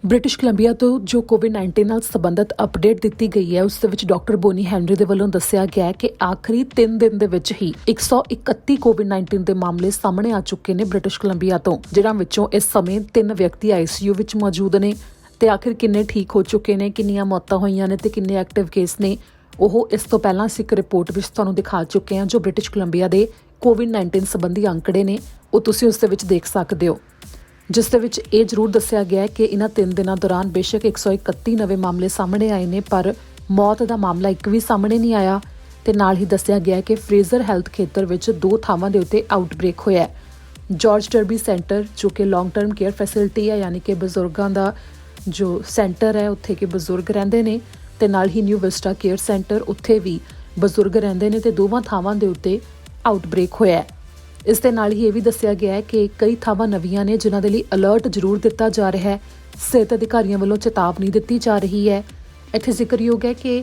British Columbia ਤੋਂ ਜੋ ਕੋਵਿਡ-19 ਨਾਲ ਸੰਬੰਧਿਤ ਅਪਡੇਟ ਦਿੱਤੀ ਗਈ ਹੈ ਉਸ ਦੇ ਵਿੱਚ ਡਾਕਟਰ ਬੋਨੀ ਹੈਨਰੀ ਦੇ ਵੱਲੋਂ ਦੱਸਿਆ ਗਿਆ ਹੈ ਕਿ ਆਖਰੀ 3 ਦਿਨ ਦੇ ਵਿੱਚ ਹੀ 131 ਕੋਵਿਡ-19 ਦੇ ਮਾਮਲੇ ਸਾਹਮਣੇ ਆ ਚੁੱਕੇ ਨੇ ਬ੍ਰਿਟਿਸ਼ ਕੋਲੰਬੀਆ ਤੋਂ, ਜਿਨ੍ਹਾਂ ਵਿੱਚੋਂ ਇਸ ਸਮੇਂ 3 ਵਿਅਕਤੀ ਆਈਸੀਯੂ ਵਿੱਚ ਮੌਜੂਦ ਨੇ ਤੇ ਆਖਿਰ ਕਿੰਨੇ ਠੀਕ ਹੋ ਚੁੱਕੇ ਨੇ, ਕਿੰਨੀਆਂ ਮੌਤਾਂ ਹੋਈਆਂ ਨੇ ਤੇ ਕਿੰਨੇ ਐਕਟਿਵ ਕੇਸ ਨੇ, ਉਹ ਇਸ ਤੋਂ ਪਹਿਲਾਂ ਅਸੀਂ ਇੱਕ ਰਿਪੋਰਟ ਵਿੱਚ ਤੁਹਾਨੂੰ ਦਿਖਾ ਚੁੱਕੇ ਹਾਂ ਜੋ ਬ੍ਰਿਟਿਸ਼ ਕੋਲੰਬੀਆ ਦੇ ਕੋਵਿਡ-19 ਸੰਬੰਧੀ ਅੰਕੜੇ ਨੇ, ਉਹ ਤੁਸੀਂ ਉਸ ਦੇ ਵਿੱਚ ਦੇਖ ਸਕਦੇ ਹੋ, ਜਿਸ ਦੇ ਵਿੱਚ ਇਹ ਜ਼ਰੂਰ ਦੱਸਿਆ ਗਿਆ ਹੈ ਕਿ ਇਹਨਾਂ 3 ਦਿਨਾਂ ਦੌਰਾਨ ਬੇਸ਼ੱਕ 131 ਨਵੇਂ ਮਾਮਲੇ ਸਾਹਮਣੇ ਆਏ ਨੇ ਪਰ ਮੌਤ ਦਾ ਮਾਮਲਾ ਇੱਕ ਵੀ ਸਾਹਮਣੇ ਨਹੀਂ ਆਇਆ ਤੇ ਨਾਲ ਹੀ ਦੱਸਿਆ ਗਿਆ ਹੈ ਕਿ ਫਰੇਜ਼ਰ ਹੈਲਥ ਖੇਤਰ ਵਿੱਚ 2 ਥਾਵਾਂ ਦੇ ਉੱਤੇ ਆਊਟਬ੍ਰੇਕ ਹੋਇਆ ਹੈ। ਜਾਰਜ ਡਰਬੀ ਸੈਂਟਰ ਜੋ ਕਿ ਲੌਂਗ ਟਰਮ ਕੇਅਰ ਫੈਸਿਲਿਟੀ ਹੈ, ਯਾਨੀ ਕਿ ਬਜ਼ੁਰਗਾਂ ਦਾ ਜੋ ਸੈਂਟਰ ਹੈ ਉੱਥੇ ਕਿ ਬਜ਼ੁਰਗ ਰਹਿੰਦੇ ਨੇ, ਤੇ ਨਾਲ ਹੀ ਨਿਊ ਵਿਸਟਾ ਕੇਅਰ ਸੈਂਟਰ ਉੱਥੇ ਵੀ ਬਜ਼ੁਰਗ ਰਹਿੰਦੇ ਨੇ ਤੇ ਦੋਵਾਂ ਥਾਵਾਂ ਦੇ ਉੱਤੇ ਆਊਟਬ੍ਰੇਕ ਹੋਇਆ ਹੈ। ਇਸ ਦੇ ਨਾਲ ਹੀ ਇਹ ਵੀ ਦੱਸਿਆ ਗਿਆ ਹੈ ਕਿ ਕਈ ਥਾਵਾਂ ਨਵੀਆਂ ਨੇ ਜਿਨ੍ਹਾਂ ਦੇ ਲਈ ਅਲਰਟ ਜ਼ਰੂਰ ਦਿੱਤਾ ਜਾ ਰਿਹਾ ਹੈ, ਸਿਹਤ ਅਧਿਕਾਰੀਆਂ ਵੱਲੋਂ ਚੇਤਾਵਨੀ ਦਿੱਤੀ ਜਾ ਰਹੀ ਹੈ। ਇੱਥੇ ਜ਼ਿਕਰਯੋਗ ਹੈ ਕਿ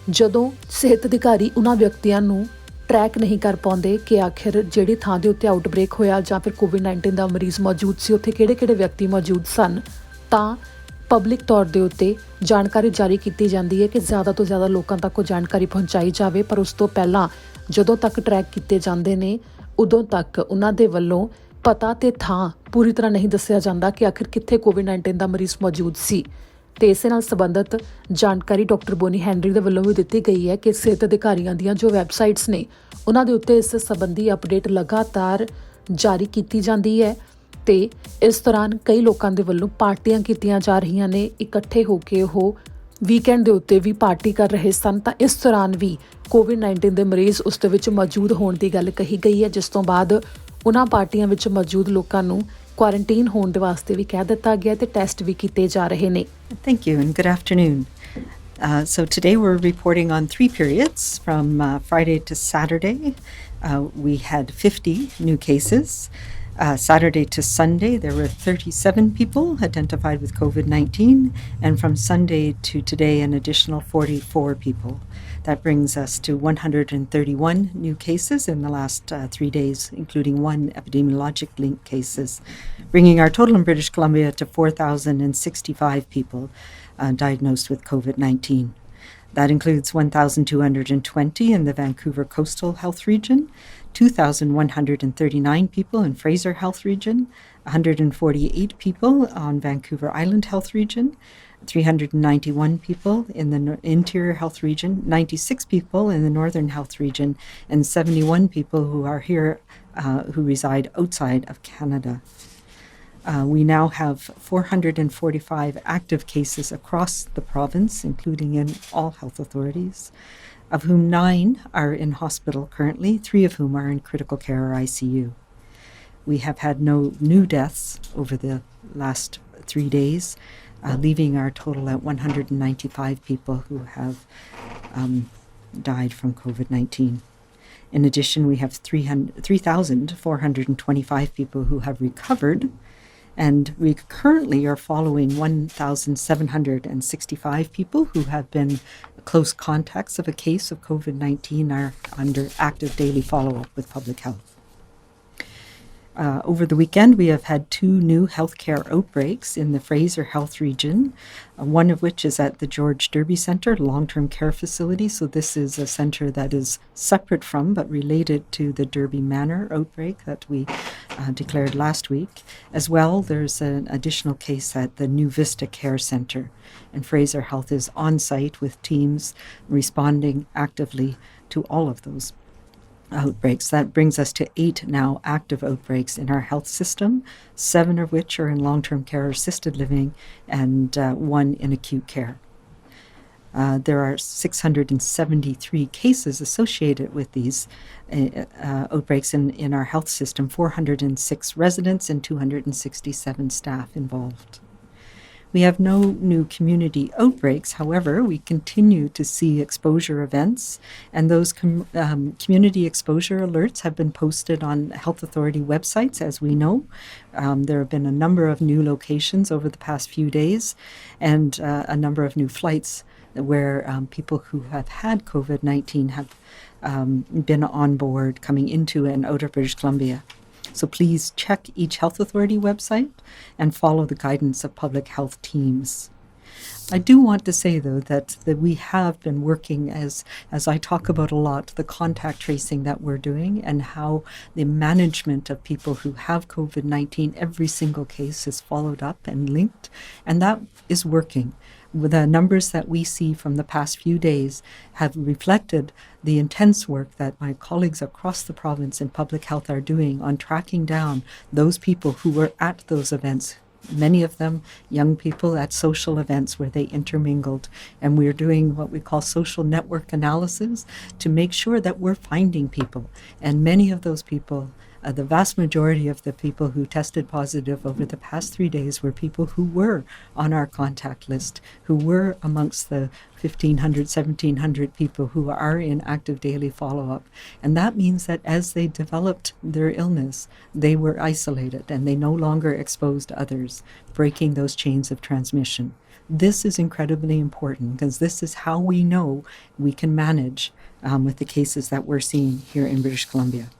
ਜਦੋਂ ਸਿਹਤ ਅਧਿਕਾਰੀ ਉਹਨਾਂ ਵਿਅਕਤੀਆਂ ਨੂੰ ਟਰੈਕ ਨਹੀਂ ਕਰ ਪਾਉਂਦੇ ਕਿ ਆਖਿਰ ਜਿਹੜੀ ਥਾਂ ਦੇ ਉੱਤੇ ਆਊਟਬ੍ਰੇਕ ਹੋਇਆ ਜਾਂ ਫਿਰ ਕੋਵਿਡ-19 ਦਾ ਮਰੀਜ਼ ਮੌਜੂਦ ਸੀ ਉੱਥੇ ਕਿਹੜੇ-ਕਿਹੜੇ ਵਿਅਕਤੀ ਮੌਜੂਦ ਸਨ, ਤਾਂ ਪਬਲਿਕ ਤੌਰ ਦੇ ਉੱਤੇ ਜਾਣਕਾਰੀ ਜਾਰੀ ਕੀਤੀ ਜਾਂਦੀ ਹੈ ਕਿ ਜ਼ਿਆਦਾ ਤੋਂ ਜ਼ਿਆਦਾ ਲੋਕਾਂ ਤੱਕ ਉਹ ਜਾਣਕਾਰੀ ਪਹੁੰਚਾਈ ਜਾਵੇ। ਪਰ ਉਸ ਤੋਂ ਪਹਿਲਾਂ ਜਦੋਂ ਤੱਕ ਟਰੈਕ ਕੀਤੇ ਜਾਂਦੇ ਨੇ ਉਦੋਂ ਤੱਕ ਉਹਨਾਂ ਦੇ ਵੱਲੋਂ ਪਤਾ ਤੇ ਥਾਂ ਪੂਰੀ ਤਰ੍ਹਾਂ ਨਹੀਂ ਦੱਸਿਆ ਜਾਂਦਾ ਕਿ ਆਖਿਰ ਕਿੱਥੇ ਕੋਵਿਡ-19 ਦਾ ਮਰੀਜ਼ ਮੌਜੂਦ ਸੀ। ਤੇ ਇਸੇ ਨਾਲ ਸੰਬੰਧਿਤ ਜਾਣਕਾਰੀ ਡਾਕਟਰ ਬੋਨੀ ਹੈਨਰੀ ਦੇ ਵੱਲੋਂ ਵੀ ਦਿੱਤੀ ਗਈ ਹੈ ਕਿ ਸਿਹਤ ਅਧਿਕਾਰੀਆਂ ਦੀਆਂ ਜੋ ਵੈਬਸਾਈਟਸ ਨੇ ਉਹਨਾਂ ਦੇ ਉੱਤੇ ਇਸ ਸੰਬੰਧੀ ਅਪਡੇਟ ਲਗਾਤਾਰ ਜਾਰੀ ਕੀਤੀ ਜਾਂਦੀ ਹੈ ਤੇ ਇਸ ਦੌਰਾਨ ਕਈ ਲੋਕਾਂ ਦੇ ਵੱਲੋਂ ਪਾਰਟੀਆਂ ਕੀਤੀਆਂ ਜਾ ਰਹੀਆਂ ਨੇ, ਇਕੱਠੇ ਹੋ ਕੇ ਉਹ ਵੀਕਐਂਡ ਦੇ ਉੱਤੇ ਵੀ ਪਾਰਟੀ ਕਰ ਰਹੇ ਸਨ, ਤਾਂ ਇਸ ਦੌਰਾਨ ਵੀ ਕੋਵਿਡ-19 ਦੇ ਮਰੀਜ਼ ਉਸ ਦੇ ਵਿੱਚ ਮੌਜੂਦ ਹੋਣ ਦੀ ਗੱਲ ਕਹੀ ਗਈ ਹੈ, ਜਿਸ ਤੋਂ ਬਾਅਦ ਉਹਨਾਂ ਪਾਰਟੀਆਂ ਵਿੱਚ ਮੌਜੂਦ ਲੋਕਾਂ ਨੂੰ ਕੁਆਰੰਟਾਈਨ ਹੋਣ ਦੇ ਵਾਸਤੇ ਵੀ ਕਹਿ ਦਿੱਤਾ ਗਿਆ ਤੇ ਟੈਸਟ ਵੀ ਕੀਤੇ ਜਾ ਰਹੇ ਨੇ। Thank you and good afternoon. So today we're reporting on 3 periods from Friday to Saturday. We had 50 new cases. Saturday to Sunday, there were 37 people identified with COVID-19, and from Sunday to today, an additional 44 people. That brings us to 131 new cases in the last 3 days, including 1 epidemiologic link cases, bringing our total in British Columbia to 4,065 people diagnosed with COVID-19. That includes 1,220 in the Vancouver Coastal Health Region, 2,139 people in Fraser Health Region, 148 people on Vancouver Island Health Region, 391 people in the Interior Health Region, 96 people in the Northern Health Region, and 71 people who are here who reside outside of Canada. We now have 445 active cases across the province, including in all health authorities, of whom 9 are in hospital currently, 3 of whom are in critical care or ICU. We have had no new deaths over the last 3 days, leaving our total at 195 people who have died from COVID-19. In addition, we have 3,425 people who have recovered, and we currently are following 1,765 people who have been close contacts of a case of COVID-19 are under active daily follow-up with public health. Over the weekend, we have had 2 new healthcare outbreaks in the Fraser Health Region, one of which is at the George Derby Centre, long-term care facility. So this is a centre that is separate from but related to the Derby Manor outbreak that we declared last week. As well, there's an additional case at the New Vista Care Centre, and Fraser Health is on site with teams responding actively to all of those outbreaks. That brings us to 8 now active outbreaks in our health system, 7 of which are in long-term care or assisted living, and 1 in acute care. There are 673 cases associated with these outbreaks in our health system, 406 residents and 267 staff involved. We have no new community outbreaks. However, we continue to see exposure events, and those community exposure alerts have been posted on health authority websites, as we know. There have been a number of new locations over the past few days, and a number of new flights where people who have had COVID-19 have been on board coming into and out of British Columbia. So please check each health authority website and follow the guidance of public health teams. I do want to say, though, that we have been working, as I talk about a lot, the contact tracing that we're doing and how the management of people who have COVID-19, every single case is followed up and linked, and that is working. The numbers that we see from the past few days have reflected the intense work that my colleagues across the province in public health are doing on tracking down those people who were at those events, many of them young people at social events where they intermingled. And we're doing what we call social network analysis to make sure that we're finding people. And many of those people, the vast majority of the people who tested positive over the past 3 days were people who were on our contact list, who were amongst the 1,500, 1,700 people who are in active daily follow-up. And that means that as they developed their illness, they were isolated and they no longer exposed others, breaking those chains of transmission. This is incredibly important because this is how we know we can manage with the cases that we're seeing here in British Columbia.